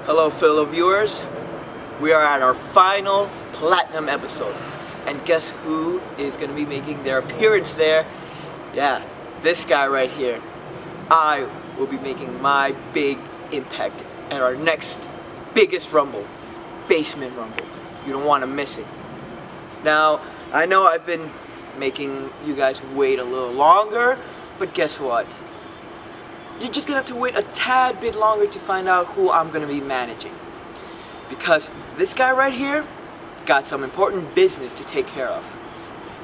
Hello fellow viewers, we are at our final platinum episode, and guess who is going to be making their appearance there? Yeah, this guy right here. I will be making my big impact at our next biggest rumble, Basement Rumble. You don't want to miss it. Now, I know I've been making you guys wait a little longer, but guess what? You're just gonna have to wait a tad bit longer to find out who I'm gonna be managing. Because this guy right here got some important business to take care of.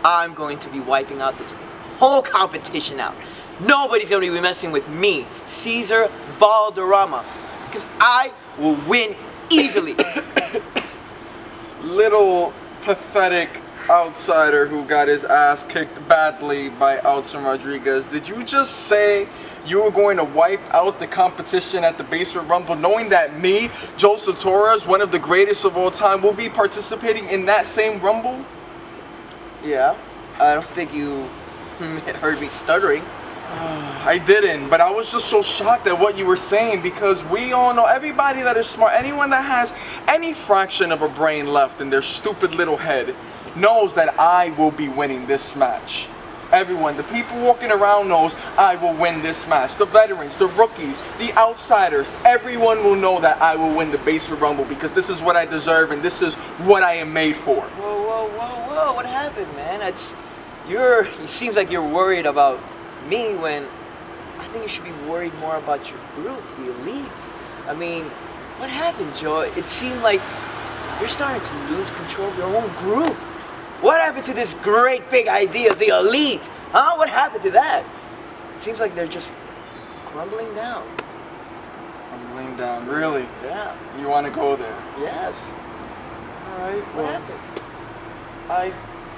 I'm going to be wiping out this whole competition out. Nobody's gonna be messing with me, Cesar Valderrama, because I will win easily. Little pathetic outsider who got his ass kicked badly by Jaelin Rodriguez. Did you just say you were going to wipe out the competition at the Basement Rumble, knowing that me, Joseph Torres, one of the greatest of all time, will be participating in that same Rumble? Yeah, I don't think you heard me stuttering. I didn't, but I was just so shocked at what you were saying, because we all know, everybody that is smart, anyone that has any fraction of a brain left in their stupid little head, knows that I will be winning this match. Everyone, the people walking around knows I will win this match. The veterans, the rookies, the outsiders, everyone will know that I will win the Basement Rumble, because this is what I deserve and this is what I am made for. Whoa, what happened, man? It seems like you're worried about me when I think you should be worried more about your group, the elite. I mean, what happened, Joe? It seemed like you're starting to lose control of your own group. What happened to this great big idea, the elite? Huh? What happened to that? It seems like they're just crumbling down. Crumbling down, really? Yeah. You want to go there? Yes. Alright, What well, happened? I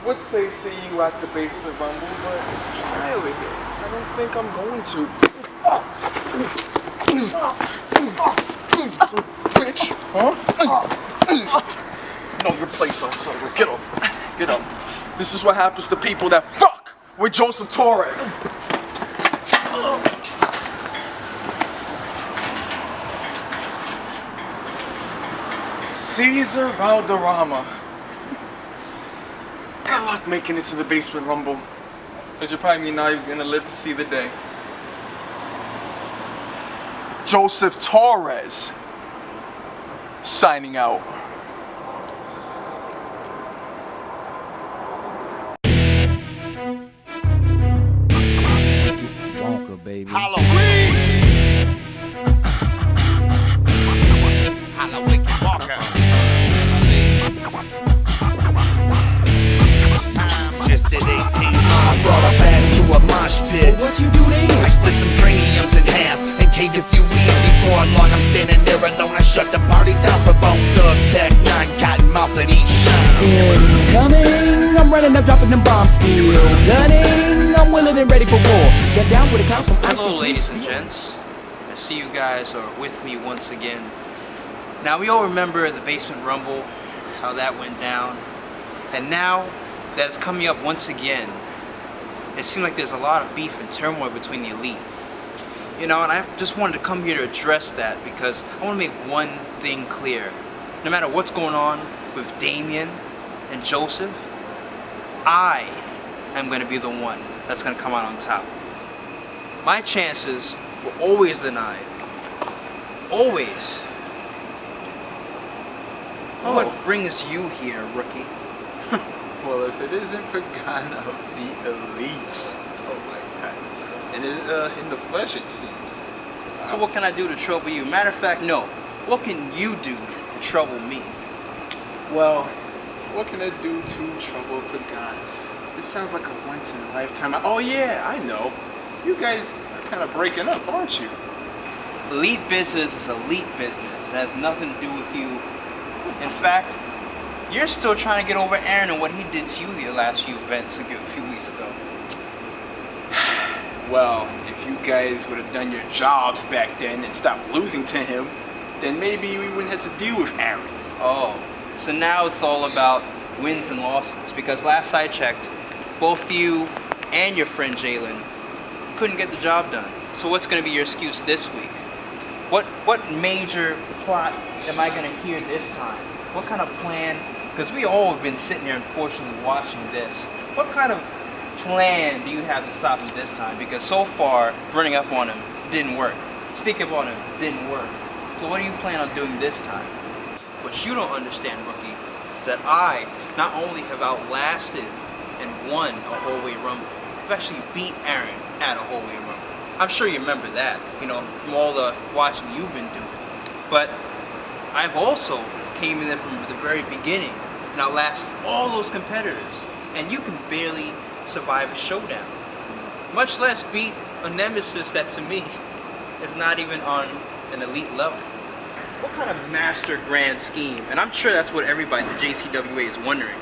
would say see you at the Basement Rumble, but try over here. I don't think I'm going to. Bitch! Huh? Know your place, outsider. Get up. Get up. This is what happens to people that fuck with Joseph Torres. Cesar Valderrama. Good luck making it to the Basement Rumble, because you're probably not even gonna live to see the day. Joseph Torres signing out. Wonka, baby. Halloween! Halloween Walker. Just at 18. I brought her back to a mosh pit. What you do then? I split some craniums in half and caved a few in. Before long, I'm standing there alone. I shut the party down for Bone Thugs, Tech 9, Cottonmouth, and each shine. Incoming, I'm running up, dropping them bombs, still gunning. I'm willing and ready for war. Get down with a couch from Hello, ladies and gents. I see you guys are with me once again. Now, we all remember the Basement Rumble, how that went down. And now that it's coming up once again, it seems like there's a lot of beef and turmoil between the elite. You know, and I just wanted to come here to address that, because I want to make one thing clear. No matter what's going on with Damien and Joseph, I am going to be the one that's going to come out on top. My chances were always denied. Always. What brings you here, rookie? Well, if it isn't Pagan of the elites, oh my god. And in the flesh, it seems. So what can I do to trouble you? Matter of fact, no. What can you do to trouble me? Well, what can I do to trouble Pagan? This sounds like a once-in-a-lifetime. Oh yeah, I know. You guys are kind of breaking up, aren't you? Elite business is elite business. It has nothing to do with you. In fact, you're still trying to get over Aaron and what he did to you the last few events a few weeks ago. Well, if you guys would have done your jobs back then and stopped losing to him, then maybe we wouldn't have to deal with Aaron. Oh, so now it's all about wins and losses. Because last I checked, both you and your friend Jaelin couldn't get the job done. So what's going to be your excuse this week? What major plot am I gonna hear this time? What kind of plan? Because we all have been sitting there, unfortunately, watching this. What kind of plan do you have to stop him this time? Because so far, running up on him didn't work. Sneaking up on him didn't work. So what do you plan on doing this time? What you don't understand, rookie, is that I not only have outlasted and won a whole-way rumble, I've actually beat Aaron at a whole-way rumble. I'm sure you remember that, you know, from all the watching you've been doing. But I've also came in there from the very beginning and outlasted all those competitors. And you can barely survive a showdown, much less beat a nemesis that to me is not even on an elite level. What kind of master grand scheme? And I'm sure that's what everybody at the JCWA is wondering.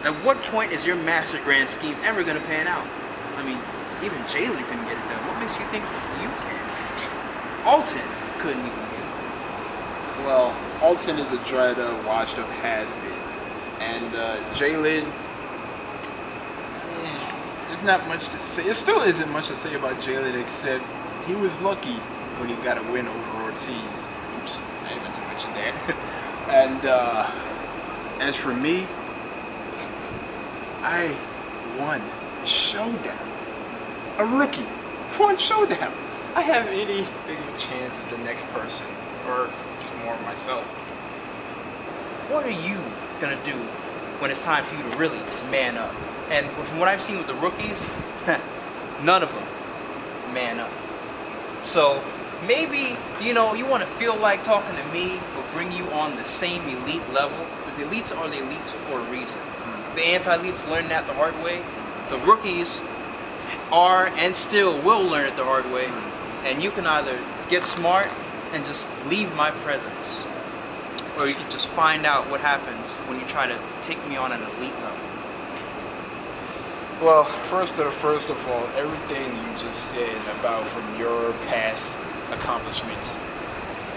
At what point is your master grand scheme ever going to pan out? I mean, even Jaelin couldn't get it done. What makes you think you can? Alton couldn't even get it. Well, Alton is a dried up, washed up has-been. And Jaelin, there's not much to say. It still isn't much to say about Jaelin except he was lucky when he got a win over Ortiz. Oops, I meant to mention that. And as for me, I won showdown. A rookie won showdown. I have any big of a chance as the next person, or just more of myself. What are you gonna do when it's time for you to really man up? And from what I've seen with the rookies, none of them man up. So maybe, you know, you want to feel like talking to me will bring you on the same elite level, but the elites are the elites for a reason. The anti-elites learn that the hard way. The rookies are and still will learn it the hard way. And you can either get smart and just leave my presence, or you can just find out what happens when you try to take me on an elite level. Well, first of all, everything you just said about from your past accomplishments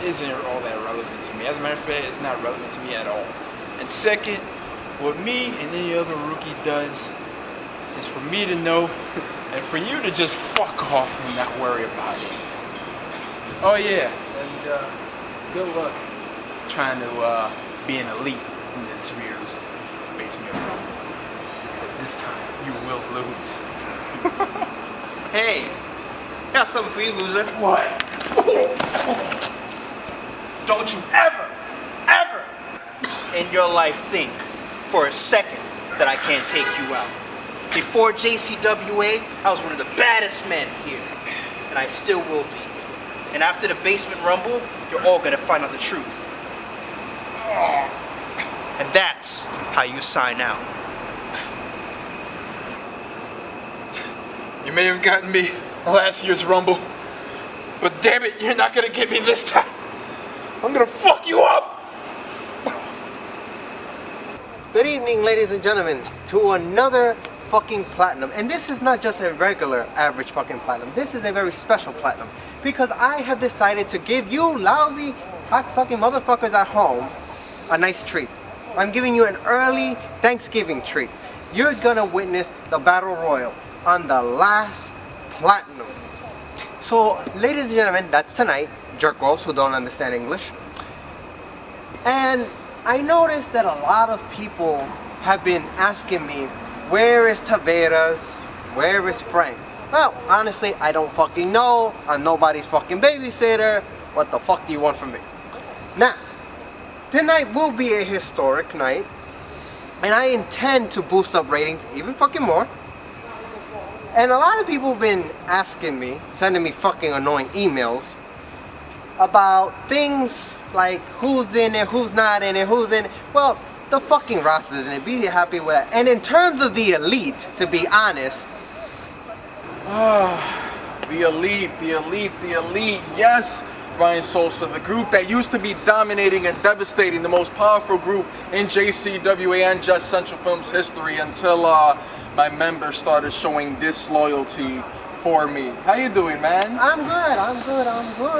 isn't all that relevant to me. As a matter of fact, it's not relevant to me at all. And second, what me and any other rookie does is for me to know and for you to just fuck off and not worry about it. Oh yeah, and good luck trying to be an elite in this year's Basement Rumble. Because this time you will lose. Hey, got something for you, loser. What? Don't you ever in your life think for a second that I can't take you out. Before JCWA, I was one of the baddest men here, and I still will be. And after the Basement Rumble, you're all gonna find out the truth. And that's how you sign out. You may have gotten me last year's Rumble, but damn it, you're not gonna get me this time. I'm gonna fuck you up! Good evening, ladies and gentlemen, to another fucking platinum. And this is not just a regular average fucking platinum. This is a very special platinum. Because I have decided to give you lousy, cock-sucking motherfuckers at home a nice treat. I'm giving you an early Thanksgiving treat. You're gonna witness the Battle Royal on the last platinum. So, ladies and gentlemen, that's tonight. Jerk-offs who don't understand English. And I noticed that a lot of people have been asking me, where is Taveras? Where is Frank? Well, honestly, I don't fucking know. I'm nobody's fucking babysitter. What the fuck do you want from me? Now, tonight will be a historic night, and I intend to boost up ratings even fucking more. And a lot of people have been asking me, sending me fucking annoying emails about things like who's in it, who's not in it, who's in it. Well, the fucking roster's in it. Be happy with that. And in terms of the elite, to be honest, The elite, yes, Brian Sosa, the group that used to be dominating and devastating, the most powerful group in JCWA and Just Central Films history until my members started showing disloyalty for me. How you doing, man? I'm good.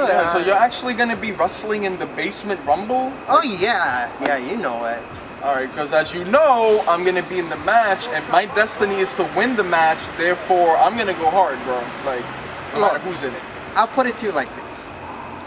Yeah, so you're actually gonna be wrestling in the Basement Rumble? Oh yeah, you know it. Alright, because as you know, I'm gonna be in the match, and my destiny is to win the match, therefore I'm gonna go hard, bro. Like, no matter who's in it. I'll put it to you like this.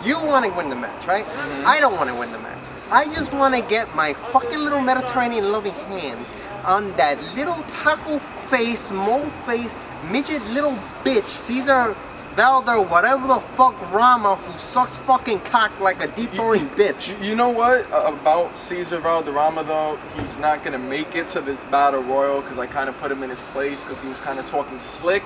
You want to win the match, right? I don't want to win the match. I just want to get my fucking little Mediterranean loving hands on that little taco face, mole face, midget little bitch, Cesar Valder, whatever the fuck Rama, who sucks fucking cock like a deep throating bitch. You know what about Cesar Valderrama though? He's not gonna make it to this battle royal because I kind of put him in his place because he was kind of talking slick,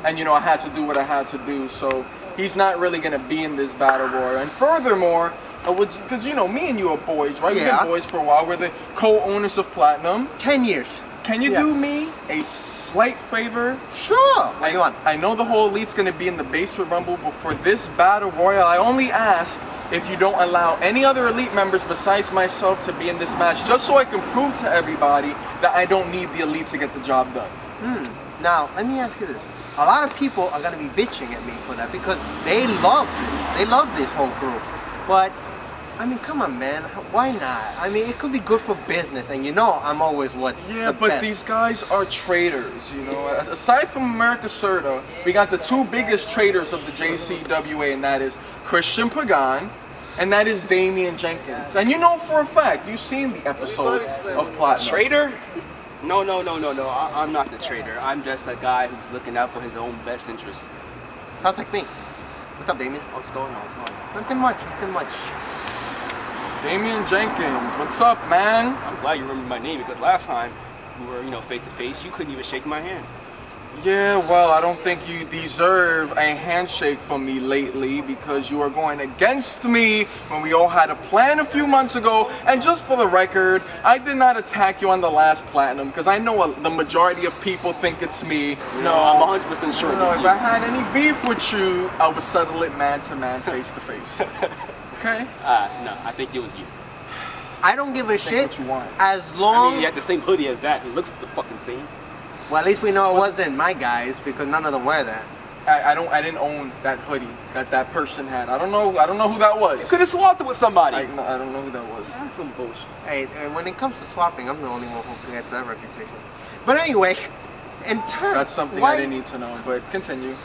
and you know I had to do what I had to do. So he's not really gonna be in this battle royal. And furthermore, because you know me and you are boys, right? We've been boys for a while. We're the co-owners of Platinum. 10 years. Can you do me a slight favor? Sure. What do you want? I know the whole elite's gonna be in the Basement Rumble, but for this battle royal, I only ask if you don't allow any other elite members besides myself to be in this match, just so I can prove to everybody that I don't need the elite to get the job done. Now, let me ask you this. A lot of people are gonna be bitching at me for that because they love this. They love this whole group. But I mean, come on, man. Why not? I mean, it could be good for business, and you know I'm always what's the but best. these guys are traders, you know. Aside from America Serta, we got the two biggest traders of the JCWA, and that is Christian Pagan, and that is Damien Jenkins. And you know for a fact, you've seen the episodes of Platinum. Trader? No. I'm not the trader. I'm just a guy who's looking out for his own best interests. Sounds like me. What's up, Damien? What's going on? What's going on? Nothing much. Nothing much. Damien Jenkins, what's up, man? I'm glad you remember my name because last time we were, face to face, you couldn't even shake my hand. Yeah, well, I don't think you deserve a handshake from me lately because you are going against me when we all had a plan a few months ago. And just for the record, I did not attack you on the last Platinum because I know the majority of people think it's me. No, I'm 100% sure No, it's if you. I had any beef with you, I would settle it man to man, face to face. Okay? No, I think it was you. I don't give a shit what you want. as long. You had the same hoodie as that. It looks the fucking same. Well, at least we know it wasn't my guys because none of them wear that. I didn't own that hoodie that person had. I don't know who that was. You could have swapped it with somebody. I don't know who that was. That's some bullshit. Hey, when it comes to swapping, I'm the only one who gets that reputation. But anyway, in turn, That's something I didn't need to know, but continue.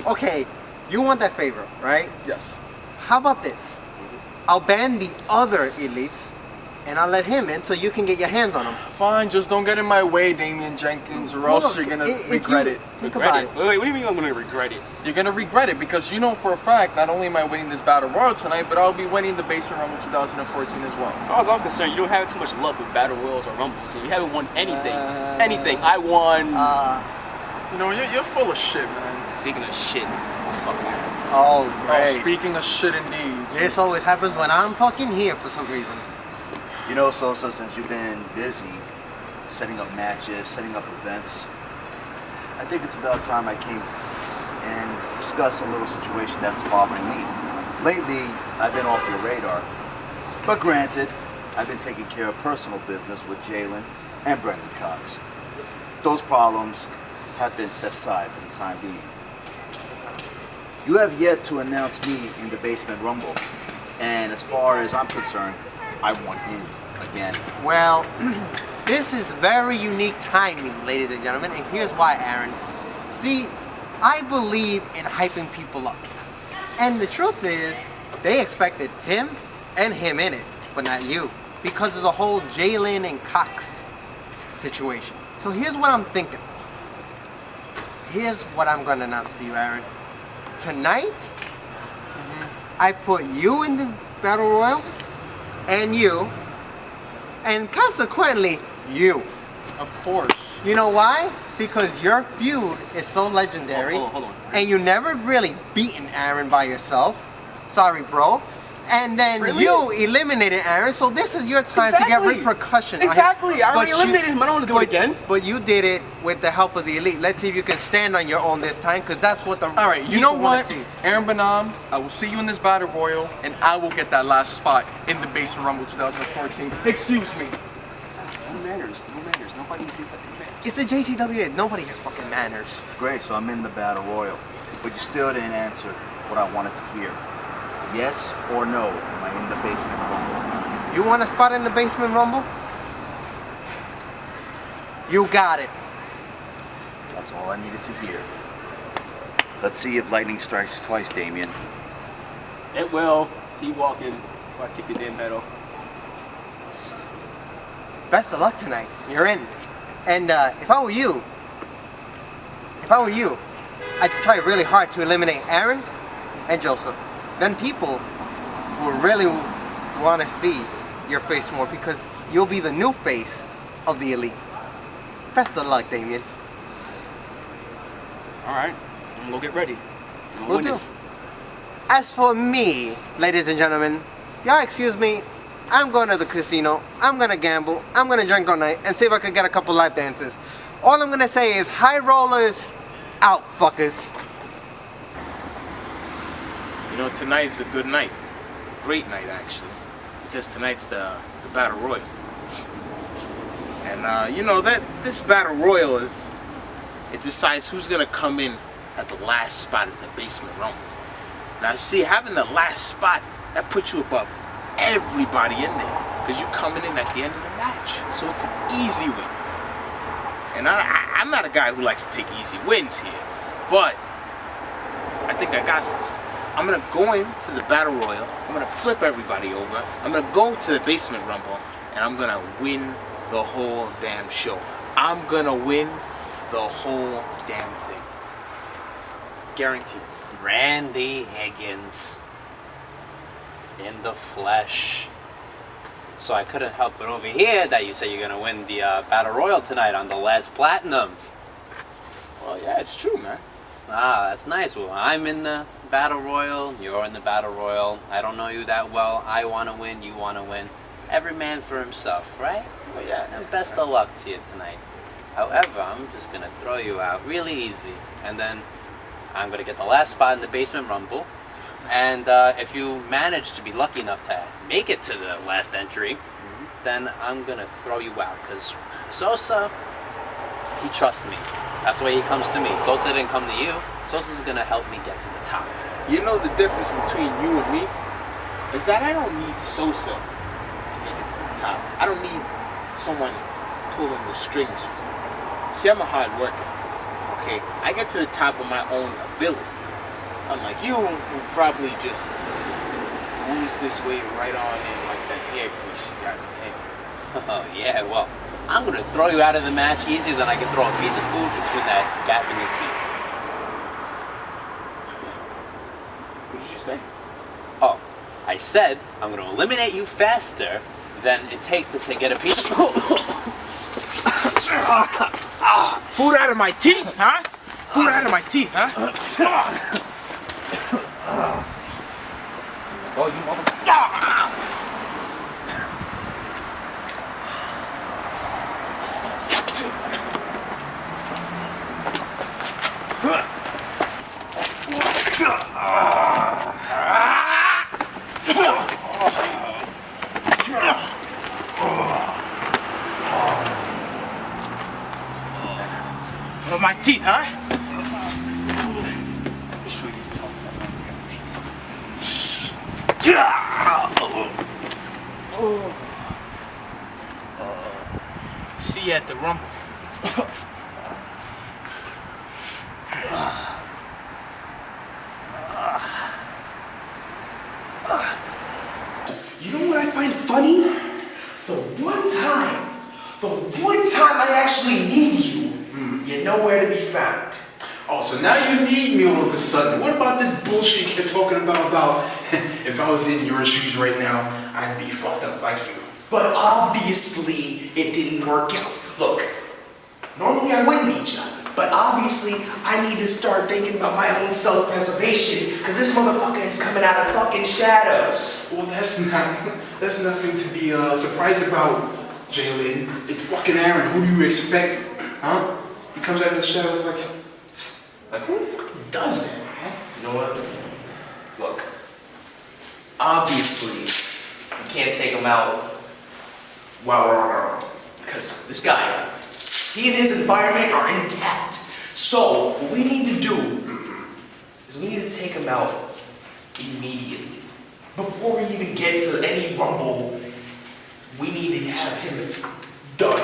Okay, you want that favor, right? Yes. How about this? I'll ban the other elites, and I'll let him in so you can get your hands on him. Fine, just don't get in my way, Damien Jenkins, or else you're gonna regret it. Think about it. Wait, what do you mean I'm gonna regret it? You're gonna regret it because you know for a fact not only am I winning this battle royal tonight, but I'll be winning the Basement Rumble 2014 as well. As far as I'm concerned, you don't have too much luck with battle royals or rumbles, and you haven't won anything. Anything. I won. You know, you're full of shit, man. Speaking of shit, it's fucking weird. Oh, Oh, great. speaking of shit, indeed. This always happens when I'm fucking here for some reason. You know, Sosa, since you've been busy setting up matches, setting up events, I think it's about time I came and discuss a little situation that's bothering me. Lately, I've been off your radar. But granted, I've been taking care of personal business with Jaelin and Brendan Cox. Those problems have been set aside for the time being. You have yet to announce me in the Basement Rumble. And as far as I'm concerned, I want in again. Well, this is very unique timing, ladies and gentlemen, and here's why, Aaron. See, I believe in hyping people up. And the truth is, they expected him and him in it, but not you, because of the whole Jaelin and Cox situation. So here's what I'm thinking. Here's what I'm going to announce to you, Aaron. Tonight, I put you in this battle royal, and you, and consequently, you. Of course. You know why? Because your feud is so legendary, Hold on. and you never really beaten Aaron by yourself. Sorry, bro. And then Really? you eliminated Aaron, so this is your time to get Exactly. repercussions. Exactly. I already But eliminated him. I don't want to do it again. But you did it with the help of the elite. Let's see if you can stand on your own this time, because that's what the All right, you know people wanna what? see. Aaron Bonhomme, I will see you in this battle royal, and I will get that last spot in the Basement Rumble 2014. Excuse me. No manners. Nobody sees that manners. It's the JCWA. Nobody has fucking manners. Great, so I'm in the Battle Royal. But you still didn't answer what I wanted to hear. Yes or no, am I in the Basement Rumble? You want a spot in the Basement Rumble? You got it. That's all I needed to hear. Let's see if lightning strikes twice, Damien. It will. Keep walking. Before I kick your damn head off. Best of luck tonight. You're in. And if I were you, I'd try really hard to eliminate Aaron and Joseph. Then people will really want to see your face more because you'll be the new face of the elite. Best of luck, Damien. Alright, I'm gonna go get ready. Will do. As for me, ladies and gentlemen, y'all excuse me, I'm going to the casino, I'm gonna gamble, I'm gonna drink all night, and see if I can get a couple lap dances. All I'm gonna say is, high rollers, out, fuckers. You know, tonight is a good night. Great night, actually. Because tonight's the Battle Royal. And, you know, this Battle Royal it decides who's gonna come in at the last spot at the Basement Rumble. Now, see, having the last spot, that puts you above everybody in there. Because you're coming in at the end of the match. So it's an easy win. And I'm not a guy who likes to take easy wins here. But I think I got this. I'm going to go into the Battle Royal. I'm going to flip everybody over. I'm going to go to the Basement Rumble. And I'm going to win the whole damn show. I'm going to win the whole damn thing. Guaranteed. Randy Higgins. In the flesh. So I couldn't help but overhear that you say you're going to win the Battle Royal tonight on the last Platinum. Well, yeah, it's true, man. Ah, that's nice. Well, I'm in the Battle Royal, you're in the Battle Royal. I don't know you that well. I want to win, you want to win. Every man for himself, right? Well, yeah. And best of luck to you tonight. However, I'm just going to throw you out really easy. And then I'm going to get the last spot in the Basement Rumble. And if you manage to be lucky enough to make it to the last entry, then I'm going to throw you out. Because Sosa, he trusts me. That's why he comes to me. Sosa didn't come to you. Sosa's going to help me get to the top. You know the difference between you and me? Is that I don't need Sosa to make it to the top. I don't need someone pulling the strings for me. See, I'm a hard worker. Okay? I get to the top of my own ability. Unlike you, who probably just moves this way right on in like that hair grease you got in your head. Oh, yeah, well, I'm going to throw you out of the match easier than I can throw a piece of food between that gap in your teeth. What did you say? Oh, I said I'm going to eliminate you faster than it takes to get a piece of food. Food out of my teeth, huh? Food out of my teeth, huh? Oh, you motherfucker. My teeth, huh? See you at the Rumble. You know what I find funny? The one time I actually need you, you're nowhere to be found. Oh, so now you need me all of a sudden. What about this bullshit you're talking about if I was in your shoes right now, I'd be fucked up like you. But obviously, it didn't work out. Look, normally I wouldn't need you, but obviously I need to start thinking about my own self-preservation, because this motherfucker is coming out of fucking shadows. Well, that's nothing to be surprised about, Jaelin. It's fucking Aaron. Who do you expect? Huh? He comes out of the shadows like who the fuck does that, man? You know what? Look, obviously, we can't take him out while we're on our own, because this guy, he and his environment are intact. So, what we need to do is we need to take him out immediately. Before we even get to any rumble, we need to have him done.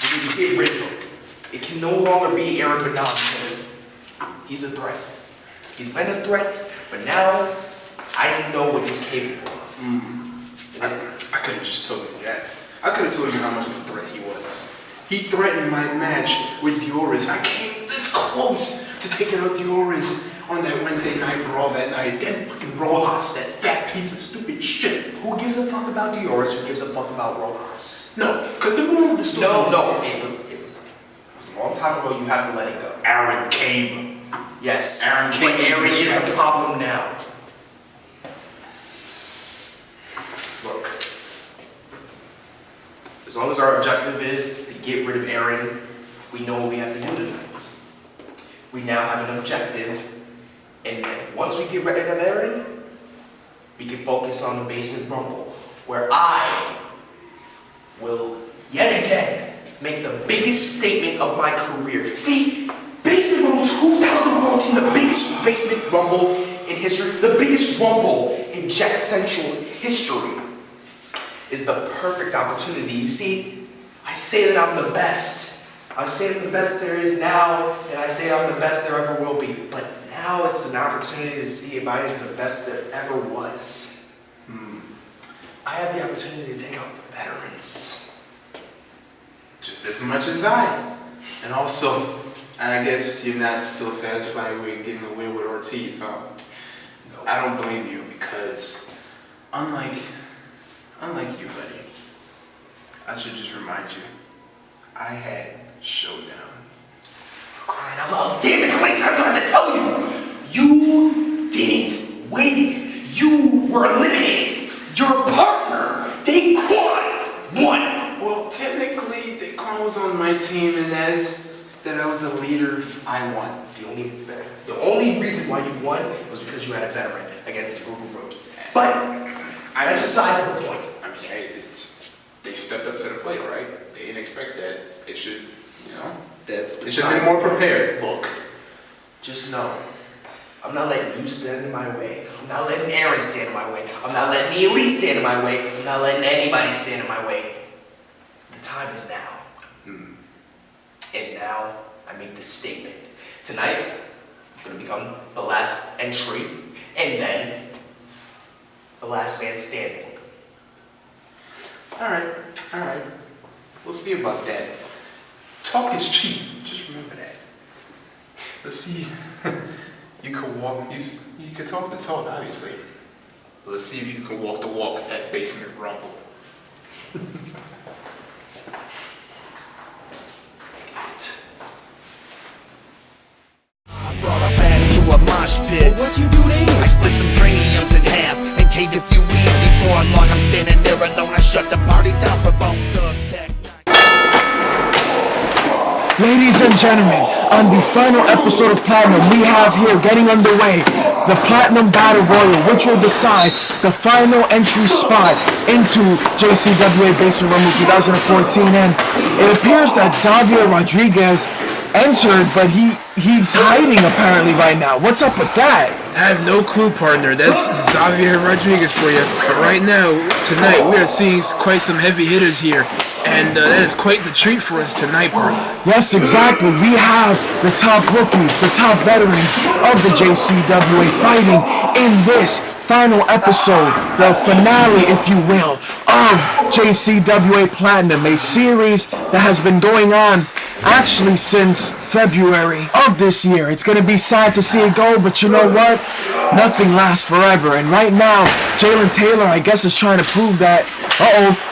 We need to get rid of him. It can no longer be Aaron Bonhomme because he's a threat. He's been a threat, but now I I know what he's capable of. I could have just told you that. I could have told you how much of a threat he was. He threatened my match with Torres. I came this close to taking out Torres on that Wednesday night brawl that night. Then fucking Rojas, that fat piece of stupid shit. Who gives a fuck about Torres? Who gives a fuck about Rojas? No, because the moral of the story It was a long time ago. You have to let it go. Aaron came. Yes, Aaron came. But Aaron is the problem now. Look, as long as our objective is to get rid of Aaron, we know what we have to do tonight. We now have an objective, and once we get rid of Aaron, we can focus on the Basement Rumble, where I will yet again make the biggest statement of my career. See, Basement Rumble 2014, the biggest Basement Rumble in history, the biggest Rumble in Jet Central history, is the perfect opportunity. You see, I say that I'm the best. I say I'm the best there is now, and I say I'm the best there ever will be. But now it's an opportunity to see if I am the best there ever was. I have the opportunity to take out the veterans. Just as much as I. And also, I guess you're not still satisfied with getting away with Ortiz, huh? No. I don't blame you because, unlike you, buddy, I should just remind you, I had Showdown. For crying out loud, damn it, how many times do I have to tell you? You didn't win. You were eliminated. Your partner, Daquan, won. Well, technically, Daquan was on my team, and as that I was the leader, I won. The only reason why you won was because you had a veteran against a group of rookies. But that's besides the point. I mean, hey, they stepped up to the plate, right? They didn't expect that. They should, they should have been more prepared. Look, just know, I'm not letting you stand in my way. I'm not letting Aaron stand in my way. I'm not letting the Elite stand in my way. I'm not letting anybody stand in my way. The time is now. And now, I make this statement. Tonight, I'm going to become the last entry, and then the last man standing. All right. We'll see about that. Talk is cheap. Just remember that. Let's see. You could walk. You could talk the talk, obviously. But let's see if you can walk the walk at Basement Rumble. Brought a band to a mosh pit. What you do then? I split some craniums in half and caved a few weed. Before long, I'm standing there alone. I shut the party down for Bone Thugs Tech. Ladies and gentlemen, on the final episode of Platinum, we have here getting underway the Platinum Battle Royal, which will decide the final entry spot into JCWA Basement Rumble 2014. And it appears that Zavier Rodriguez entered, but he's hiding apparently right now. What's up with that? I have no clue, partner. That's Zavier Rodriguez for you. But right now, tonight, we are seeing quite some heavy hitters here. And that is quite the treat for us tonight, partner. Yes, exactly. We have the top rookies, the top veterans of the JCWA fighting in this final episode, the finale, if you will, of JCWA Platinum, a series that has been going on actually since February of this year. It's going to be sad to see it go, but you know what? Nothing lasts forever. And right now, Jaelin Taylor, I guess, is trying to prove that.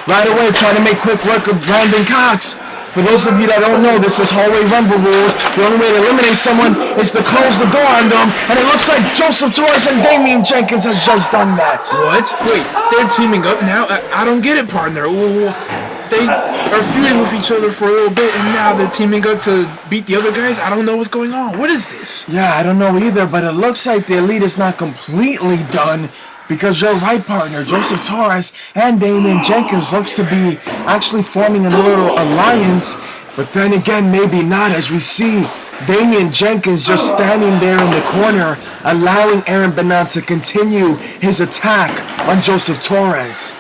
Right away, trying to make quick work of Brandon Cox. For those of you that don't know, this is hallway rumble rules. The only way to eliminate someone is to close the door on them. And it looks like Joseph Torres and Damien Jenkins has just done that. What? Wait, they're teaming up now? I don't get it, partner. They are feuding with each other for a little bit, and now they're teaming up to beat the other guys? I don't know what's going on. What is this? Yeah, I don't know either, but it looks like the Elite is not completely done. Because you're right, partner, Joseph Torres and Damien Jenkins looks to be actually forming a little alliance. But then again, maybe not, as we see Damien Jenkins just standing there in the corner, allowing Aaron Bernard to continue his attack on Joseph Torres.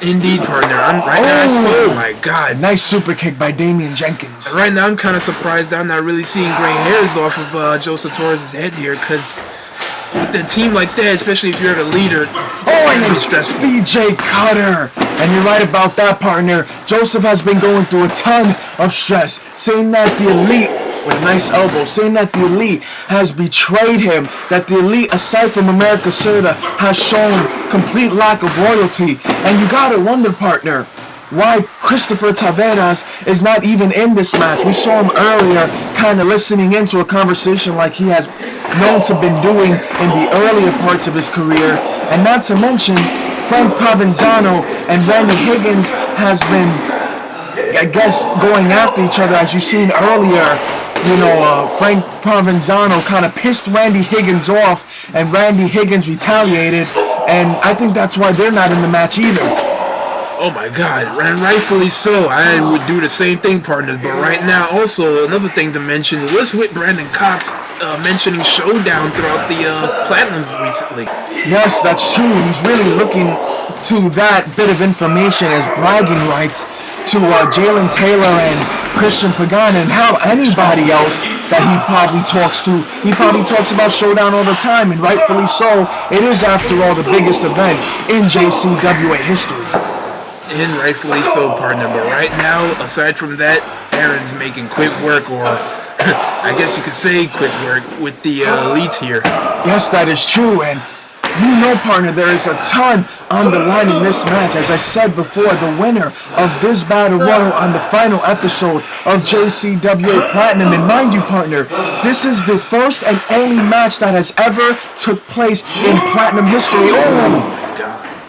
Indeed, partner. Oh my God. Nice super kick by Damien Jenkins. Right now, I'm kind of surprised that I'm not really seeing gray hairs off of Joseph Torres' head here, because with a team like that, especially if you're the leader, and then DJ Cutter. And you're right about that, partner. Joseph has been going through a ton of stress, saying that the Elite, with a nice elbow, saying that the Elite has betrayed him, that the Elite, aside from America Serta, has shown complete lack of loyalty. And you gotta wonder, partner, why Christopher Taveras is not even in this match. We saw him earlier kind of listening into a conversation like he has known to been doing in the earlier parts of his career. And not to mention, Frank Provenzano and Randy Higgins has been, I guess, going after each other. As you've seen earlier, Frank Provenzano kind of pissed Randy Higgins off, and Randy Higgins retaliated. And I think that's why they're not in the match either. Oh my God, and rightfully so. I would do the same thing, partners. But right now, also, another thing to mention was with Brandon Cox mentioning Showdown throughout the Platinums recently. Yes, that's true. He's really looking to that bit of information as bragging rights to Jaelin Taylor and Christian Pagan, and how anybody else that he probably talks to. He probably talks about Showdown all the time, and rightfully so. It is, after all, the biggest event in JCWA history. And rightfully so, partner. But right now, aside from that, Aaron's making quick work, or I guess you could say quick work, with the elites here. Yes, that is true. And partner, there is a ton on the line in this match. As I said before, the winner of this Battle Royal on the final episode of JCWA Platinum. And mind you, partner, this is the first and only match that has ever took place in Platinum history.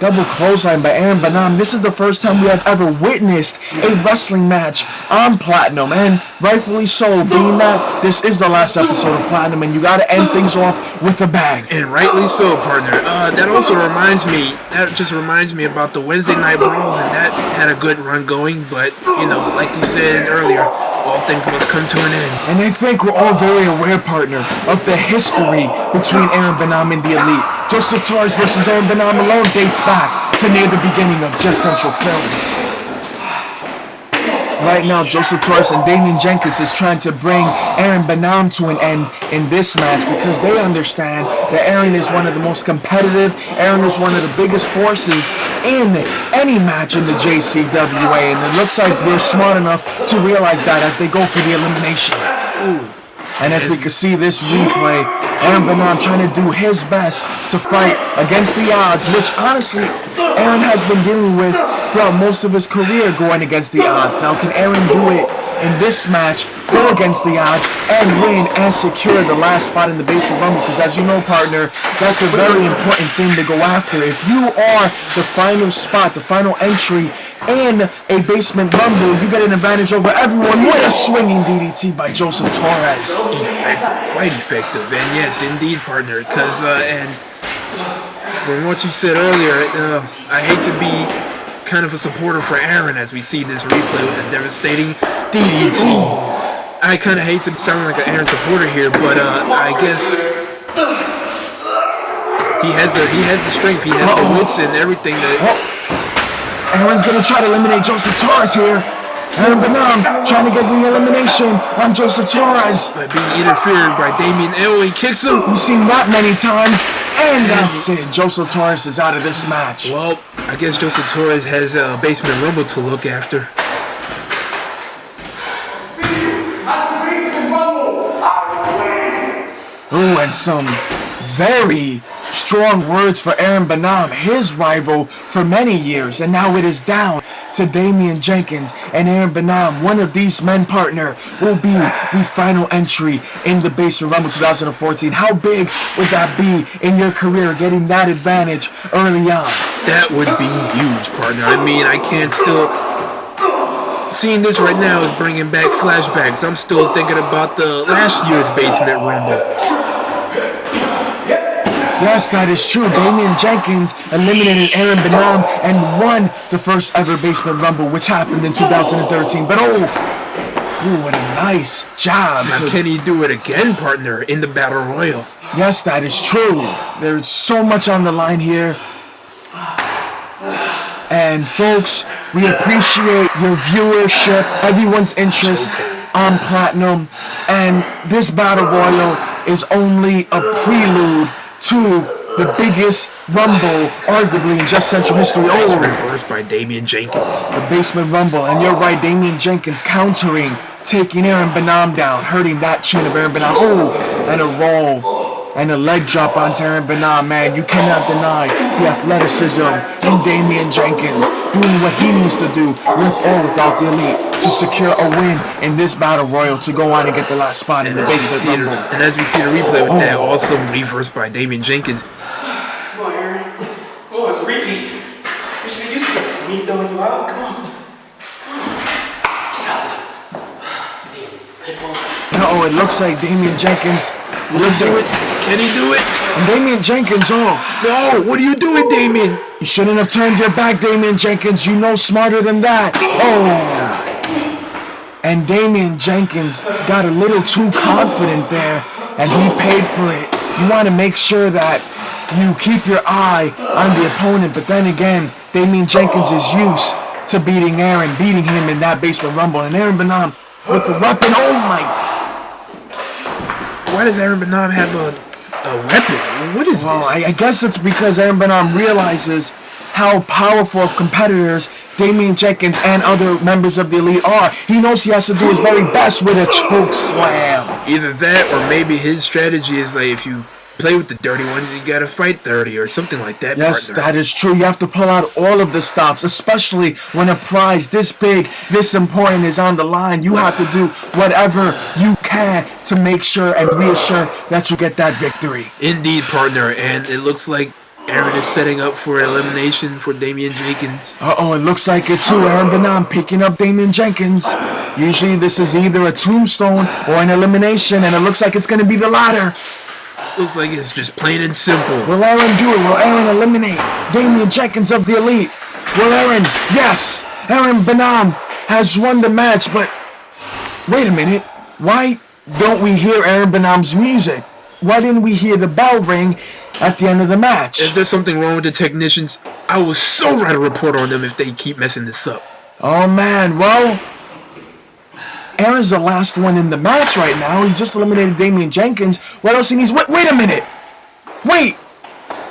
Double clothesline by Aaron Bonhomme. This is the first time we have ever witnessed a wrestling match on Platinum, and rightfully so, being that this is the last episode of Platinum, and you gotta end things off with a bang. And rightly so, partner. That just reminds me about the Wednesday Night Brawls, and that had a good run going, but, like you said earlier, all things must come to an end. And I think we're all very aware, partner, of the history between Aaron Bonhomme and the Elite. Joseph Torres versus Aaron Bonhomme alone dates back to near the beginning of Just Central Films. Right now, Joseph Torres and Damien Jenkins is trying to bring Aaron Bonhomme to an end in this match, because they understand that Aaron is one of the most competitive, Aaron is one of the biggest forces in any match in the JCWA, and it looks like they're smart enough to realize that as they go for the elimination. And as we can see this replay, Aaron Bonhomme trying to do his best to fight against the odds, which honestly Aaron has been dealing with throughout most of his career, going against the odds. Now, can Aaron do it in this match, go against the odds, and win and secure the last spot in the Basement Rumble? Because as you know, partner, that's a very important thing to go after. If you are the final spot, the final entry in a Basement Rumble, you get an advantage over everyone with a swinging DDT by Joseph Torres. Quite effective, and yes, indeed, partner, because, and from what you said earlier, I hate to be kind of a supporter for Aaron as we see this replay with the devastating DDT. I kind of hate to sound like an Aaron supporter here, but I guess he has the strength, he has the wits and everything that. Aaron's gonna try to eliminate Joseph Torres here. Aaron Bonhomme trying to get the elimination on Joseph Torres. By being interfered by Damien. He kicks him. We've seen that many times. And that's it. Joseph Torres is out of this match. Well, I guess Joseph Torres has a Basement Rumble to look after. Ooh, and some very strong words for Aaron Bonhomme, his rival for many years, and now it is down to Damien Jenkins and Aaron Bonhomme. One of these men, partner, will be the final entry in the Basement Rumble 2014. How big would that be in your career, getting that advantage early on? That would be huge, partner. I mean, I can't still... Seeing this right now is bringing back flashbacks. I'm still thinking about the last year's Basement Rumble. Yes, that is true. Damien Jenkins eliminated Aaron Bonhomme and won the first ever Basement Rumble, which happened in 2013. But what a nice job. Now, can he do it again, partner, in the Battle Royal? Yes, that is true. There's so much on the line here. And folks, we appreciate your viewership, everyone's interest on Platinum. And this Battle Royal is only a prelude to the biggest Rumble, arguably in just Central history. Oh, reversed by Damien Jenkins. The Basement Rumble, and you're right, Damien Jenkins countering, taking Aaron Bonhomme down, hurting that chin of Aaron Bonhomme. Oh, and a roll, and a leg drop onto Aaron Bonhomme, man. You cannot deny the athleticism in Damien Jenkins, doing what he needs to do with or without the Elite to secure a win in this Battle Royal to go on and get the last spot in the Basement Rumble. And as we see the replay with that awesome reverse by Damien Jenkins. Come on, Aaron. Oh, it's a repeat. You should be used to this. Me throwing you out. Come on. Get up. Oh, it looks like Damien Jenkins. Can he do it? And Damien Jenkins, no, what are you doing, Damien? You shouldn't have turned your back, Damien Jenkins. You know smarter than that. Oh. And Damien Jenkins got a little too confident there, and he paid for it. You want to make sure that you keep your eye on the opponent, but then again, Damien Jenkins is used to beating him in that Basement Rumble. And Aaron Bonhomme with a weapon, oh my. Why does Aaron Bonhomme have a weapon? What is this? I guess it's because Aaron Bonhomme realizes how powerful of competitors Damien Jenkins and other members of the Elite are. He knows he has to do his very best with a choke slam. Either that, or maybe his strategy is like, if you play with the dirty ones, you gotta fight dirty, or something like that. Yes, partner. that is true. You have to pull out all of the stops, especially when a prize this big, this important is on the line. You have to do whatever you can to make sure and reassure that you get that victory. Indeed, partner, and it looks like Aaron is setting up for elimination for Damien Jenkins. Uh-oh, it looks like it too. Aaron Bonhomme picking up Damien Jenkins. Usually this is either a tombstone or an elimination, and it looks like it's going to be the latter. Looks like it's just plain and simple. Will Aaron do it? Will Aaron eliminate Damien Jenkins of the Elite? Will Aaron? Yes! Aaron Bonhomme has won the match, but wait a minute. Why don't we hear Aaron Bonhamme's music? Why didn't we hear the bell ring at the end of the match? Is there something wrong with the technicians? I will so write a report on them if they keep messing this up. Oh man, well, Aaron's the last one in the match right now. He just eliminated Damien Jenkins. What else he needs? Wait a minute! Wait!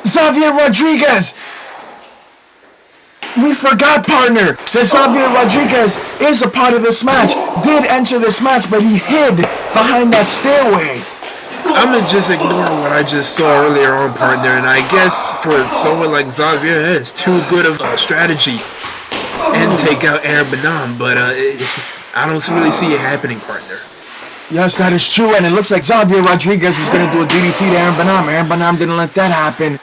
Zavier Rodriguez! We forgot, partner, that Zavier Rodriguez is a part of this match. Did enter this match, but he hid behind that stairway. I'm gonna just ignore what I just saw earlier on, partner, and I guess for someone like Zavier, that is too good of a strategy and take out Aaron Bonhomme, but I don't really see it happening, partner. Yes, that is true, and it looks like Zavier Rodriguez was going to do a DDT to Aaron Bonhomme. Aaron Bonhomme didn't let that happen.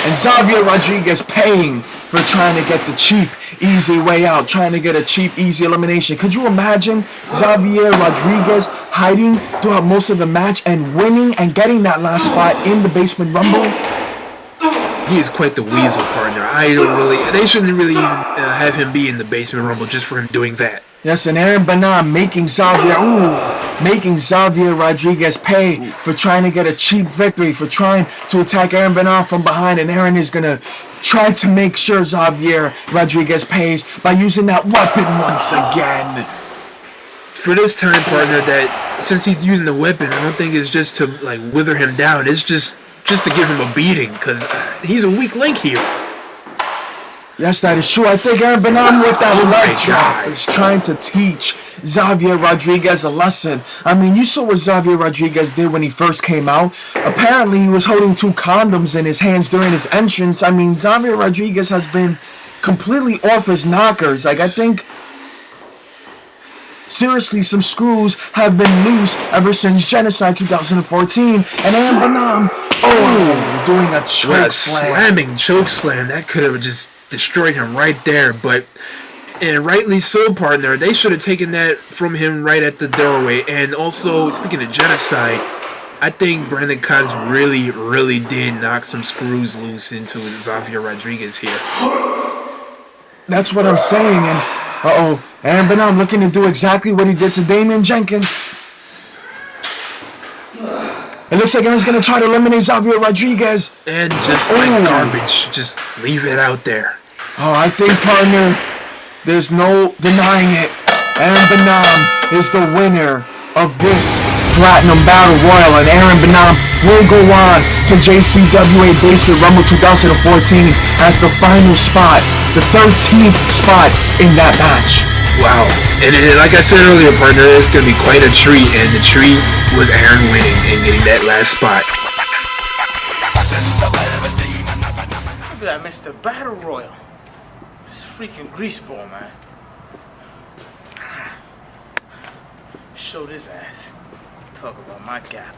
And Zavier Rodriguez paying for trying to get the cheap, easy way out, trying to get a cheap, easy elimination. Could you imagine Zavier Rodriguez hiding throughout most of the match and winning and getting that last spot in the Basement Rumble? He is quite the weasel, partner. They shouldn't really have him be in the Basement Rumble just for him doing that. Yes, and Aaron Bonhomme making Zavier Rodriguez pay for trying to get a cheap victory, for trying to attack Aaron Bonhomme from behind, and Aaron is going to try to make sure Zavier Rodriguez pays by using that weapon once again. For this time, partner, that since he's using the weapon, I don't think it's just to like wither him down. It's just to give him a beating, because he's a weak link here. Yes, that is true. I think Aaron Bonhomme with that leg drop is trying to teach Zavier Rodriguez a lesson. I mean, you saw what Zavier Rodriguez did when he first came out. Apparently, he was holding 2 condoms in his hands during his entrance. I mean, Zavier Rodriguez has been completely off his knockers. Like, I think, seriously, some screws have been loose ever since Genocide 2014. And Aaron Bonhomme, doing a choke slam. Slamming choke slam. That could have just destroyed him right there, and rightly so, partner. They should have taken that from him right at the doorway. And also, speaking of Genocide, I think Brandon Cox really did knock some screws loose into Zavier Rodriguez here. That's what I'm saying, and Aaron Bonhomme looking to do exactly what he did to Damien Jenkins. It looks like Aaron's going to try to eliminate Zavier Rodriguez. And just like garbage, just leave it out there. Oh, I think, partner, there's no denying it. Aaron Bonhomme is the winner of this Platinum Battle Royal, and Aaron Bonhomme will go on to JCWA Basement Rumble 2014 as the final spot, the 13th spot in that match. Wow. And like I said earlier, partner, it's going to be quite a treat, and the treat was Aaron winning and getting that last spot. Look at that Mr. Battle Royal. This freaking greaseball, man. Show this ass. Talk about my gap.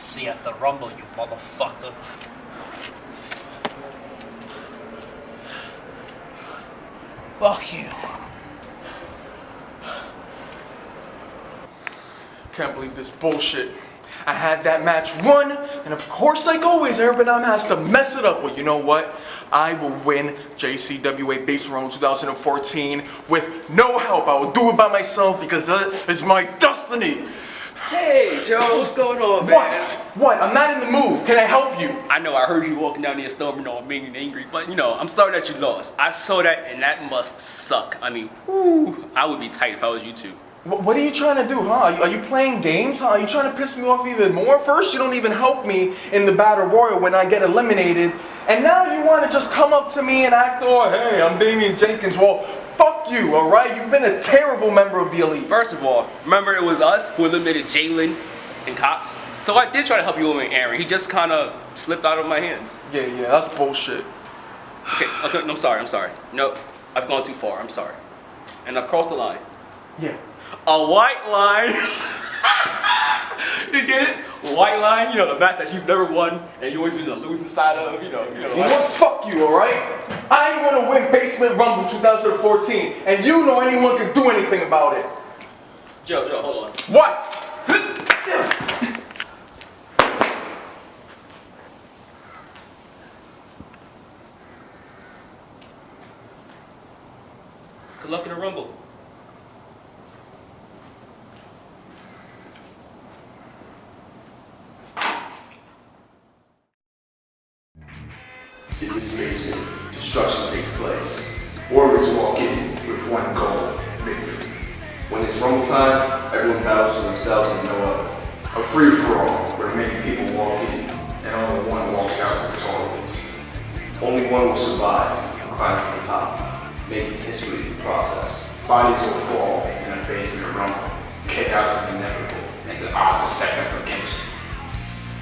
See you at the Rumble, you motherfucker. Fuck you. Can't believe this bullshit. I had that match won, and of course, like always, Aaron Bonhomme has to mess it up. Well, you know what? I will win JCWA Basement Rumble 2014 with no help. I will do it by myself because that is my destiny. Hey, Joe, what's going on, man? What? I'm not in the mood. Can I help you? I know, I heard you walking down there storming all mean and angry, but you know, I'm sorry that you lost. I saw that, and that must suck. I mean, whew, I would be tight if I was you two. What are you trying to do, huh? Are you playing games, huh? Are you trying to piss me off even more? First, you don't even help me in the Battle Royal when I get eliminated, and now you want to just come up to me and act, oh, hey, I'm Damien Jenkins. Well, fuck you, all right? You've been a terrible member of the Elite. First of all, remember it was us who eliminated Jaelin and Cox? So I did try to help you eliminate Aaron. He just kind of slipped out of my hands. Yeah, that's bullshit. Okay, I'm sorry. No, I've gone too far, I'm sorry. And I've crossed the line. Yeah. A white line. You get it? White line, you know, the match that you've never won and you always been the losing side of, you know. You know what? Fuck you, alright? I want to win Basement Rumble 2014, and you know anyone can do anything about it. Joe, hold on. What? Good luck in the Rumble. In this basement, destruction takes place. Warriors walk in with one goal, victory. When it's Rumble time, everyone battles for themselves and no other. A free-for-all where many people walk in and only one walks out victorious. Only one will survive and climb to the top, making history in the process. Bodies will fall in a basement rumble. Chaos is inevitable, and the odds are stacked up against you.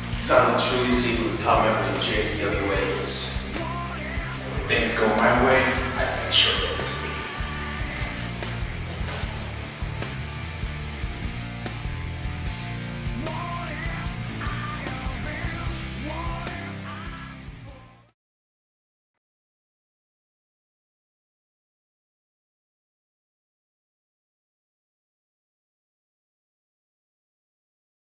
It's time to truly see who the top members of JCWA is. When things go my way,